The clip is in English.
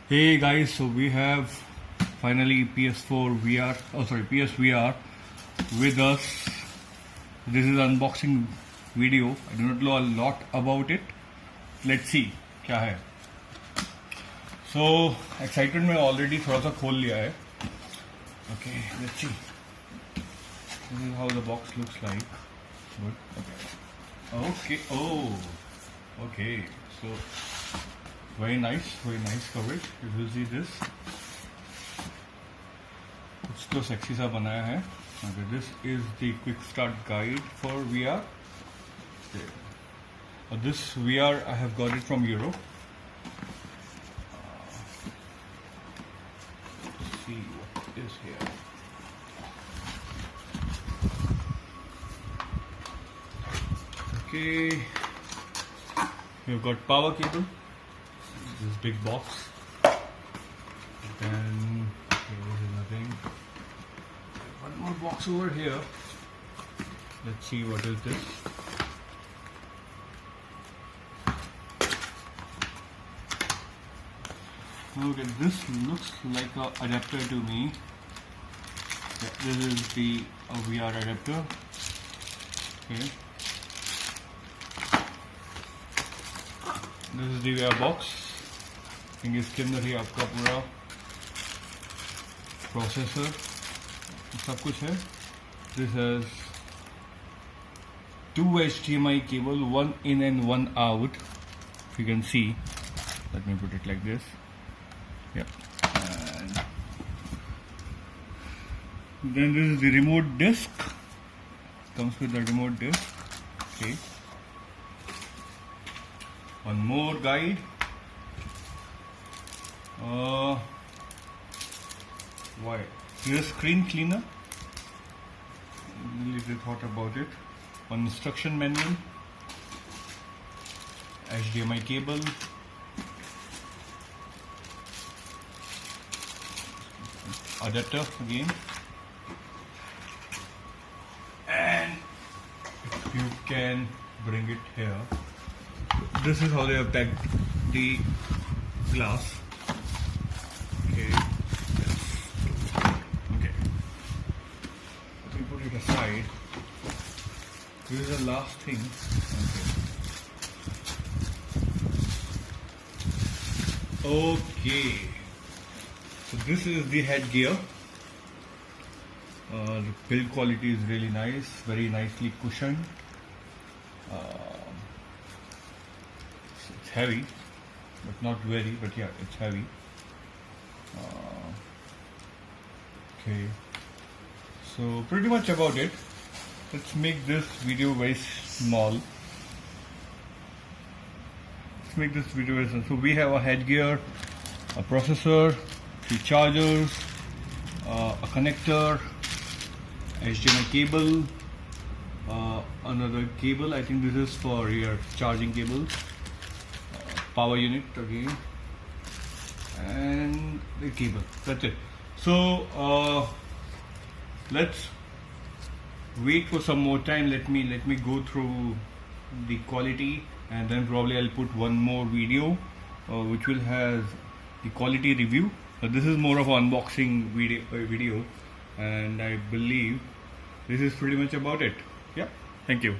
Hey guys, so we have finally PS4 VR, PSVR with us. This is unboxing video. I do not know a lot about it. Let's see क्या है. So excited में already थोड़ा सा खोल लिया है. Okay, let's see. This is how the box looks like. Good. Okay. Okay. So very nice coverage. You will see this. कुछ तो सेक्सी सा बनाया है. Okay, this is the quick start guide for VR. This VR I have got it from Europe. Let's see what is here. Okay, we've got power cable. This big box. Then here is nothing. One more box over here. Let's see what is this. Okay, this looks like a adapter to me. Yeah, this is the VR adapter. Okay. This is the VR box. I think इसके अंदर ही आपका पूरा processor सब कुछ है. This has two HDMI cable, one in and one out. If you can see, let me put it like this. Yeah. And then this is the remote disc. Comes with the remote disc. Okay. One more guide. Why? Here's a screen cleaner. Really thought about it. One instruction manual. HDMI cable. Adapter again. And if you can bring it here. This is how they have packed the glass. Okay. Okay. Let me put it aside. This is the last thing. Okay. So this is the headgear. The build quality is really nice, very nicely cushioned. It's heavy, but not very, but yeah, it's heavy. Okay, so pretty much about it. Let's make this video very small. So we have a headgear, a processor, 3 chargers, a connector, HDMI cable, another cable. I think this is for your charging cables. Power unit again, and the cable. That's it. So let's wait for some more time. Let me go through the quality, and then probably I'll put one more video which will have the quality review. This is more of an unboxing video, and I believe this is pretty much about it. Yeah, thank you.